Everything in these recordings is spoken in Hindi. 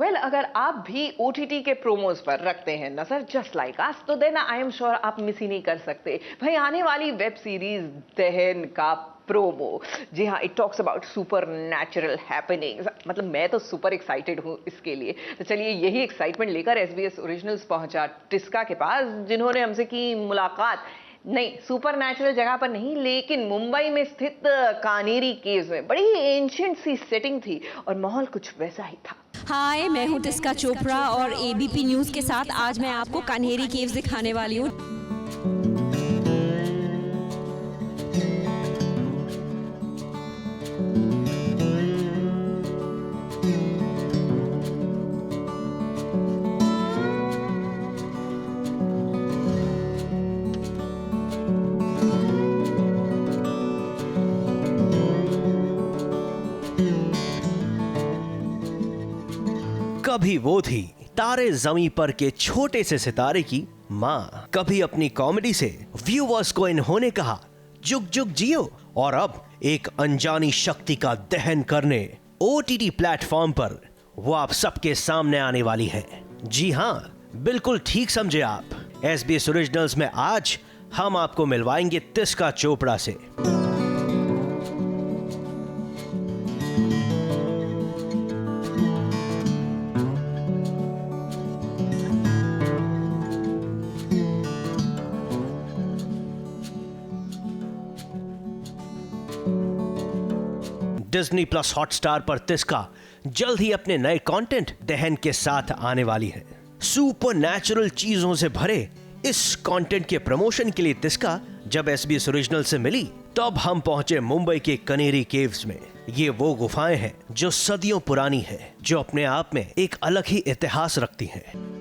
वेल अगर आप भी OTT के प्रोमोज पर रखते हैं नजर जस्ट लाइक अस, तो देन आई एम श्योर आप मिस ही नहीं कर सकते भाई आने वाली वेब सीरीज दहन का प्रोमो। जी हाँ, it talks about super natural happenings. मतलब मैं तो सुपर एक्साइटेड हूँ इसके लिए। तो चलिए यही एक्साइटमेंट लेकर SBS ओरिजिनल्स पहुंचा टिस्का के पास, जिन्होंने हमसे की मुलाकात नहीं सुपर नेचुरल जगह पर नहीं, लेकिन मुंबई में स्थित कानेरी केव्स में। बड़ी एंशिएंट सी सेटिंग थी और माहौल कुछ वैसा ही था। हाय, मैं हूँ टिस्का चोपड़ा और ABP न्यूज़ के साथ आज मैं आपको कान्हेरी केव्स दिखाने वाली हूँ। कभी वो थी तारे जमीन पर के छोटे से सितारे की माँ, कभी अपनी कॉमेडी से व्यूअर्स को इन्होंने कहा जुग जुग जियो, और अब एक अनजानी शक्ति का दहन करने OTT प्लेटफॉर्म पर वो आप सबके सामने आने वाली है। जी हाँ, बिल्कुल ठीक समझे आप। SBS ओरिजिनल्स में आज हम आपको मिलवाएंगे टिस्का चोपड़ा से। डिज्नी प्लस हॉटस्टार पर टिस्का जल्द ही अपने नए कंटेंट दहन के साथ आने वाली है। सुपर नेचुरल चीजों से भरे इस कंटेंट के प्रमोशन के लिए टिस्का जब SBS ओरिजिनल से मिली, तब हम पहुंचे मुंबई के कनेरी केव्स में। ये वो गुफाएं हैं जो सदियों पुरानी है, जो अपने आप में एक अलग ही इतिहास रखती हैं।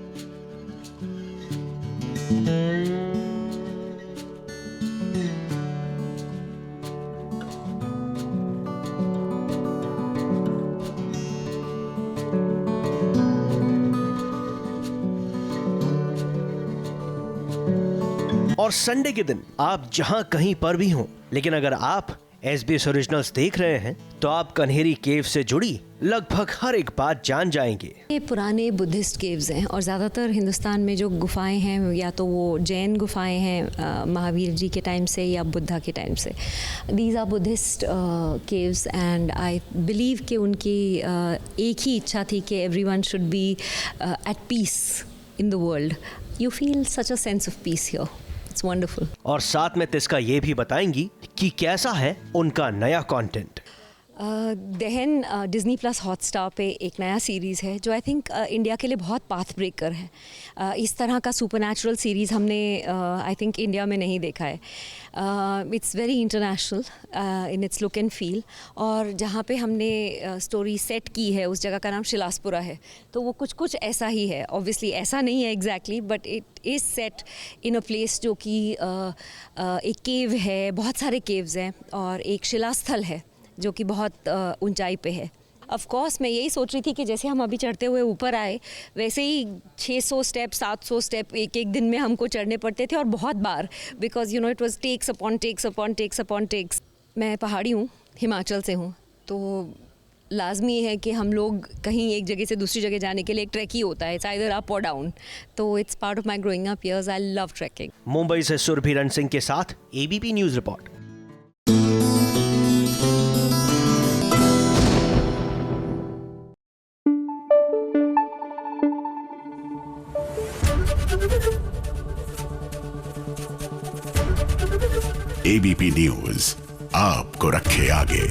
और संडे के दिन आप जहां कहीं पर भी हों, लेकिन अगर आप SBS ओरिजिनल्स देख रहे हैं तो आप कन्हेरी केव से जुड़ी लगभग हर एक बात जान जाएंगे। ये पुराने बुद्धिस्ट केव्स हैं और ज़्यादातर हिंदुस्तान में जो गुफाएं हैं या तो वो जैन गुफाएं हैं महावीर जी के टाइम से या बुद्धा के टाइम से। These are Buddhist caves and I believe कि उनकी एक ही इच्छा थी कि everyone should be at peace in the world. You feel such a sense of peace here. It's wonderful. और साथ में तिस्का ये भी बताएंगी कि कैसा है उनका नया कंटेंट। दहन डिज़नी प्लस हॉटस्टार पे एक नया सीरीज़ है जो आई थिंक इंडिया के लिए बहुत पाथ ब्रेकर है। इस तरह का सुपरनैचुरल सीरीज़ हमने आई थिंक इंडिया में नहीं देखा है। It's very international in its look and feel, और जहाँ पे हमने स्टोरी सेट की है उस जगह का नाम शिलासपुरा है, तो वो कुछ ऐसा ही है। ऑब्वियसली ऐसा नहीं है exactly, but it is set in a place जो कि एक केव है, बहुत सारे केव्स हैं, और एक शिलास्थल है जो कि बहुत ऊंचाई पे है। ऑफ कोर्स मैं यही सोच रही थी कि जैसे हम अभी चढ़ते हुए ऊपर आए, वैसे ही 600 स्टेप 700 स्टेप एक दिन में हमको चढ़ने पड़ते थे, और बहुत बार, because you know it was tax upon tax upon tax upon tax. मैं पहाड़ी हूँ, हिमाचल से हूँ, तो लाजमी है कि हम लोग कहीं एक जगह से दूसरी जगह जाने के लिए एक ट्रैक ही होता है, it's either up or down. तो it's part of my growing up years. I love trekking. Mumbai से सुरभि रण सिंह के साथ ABP news report. ABP news आपको रखे आगे।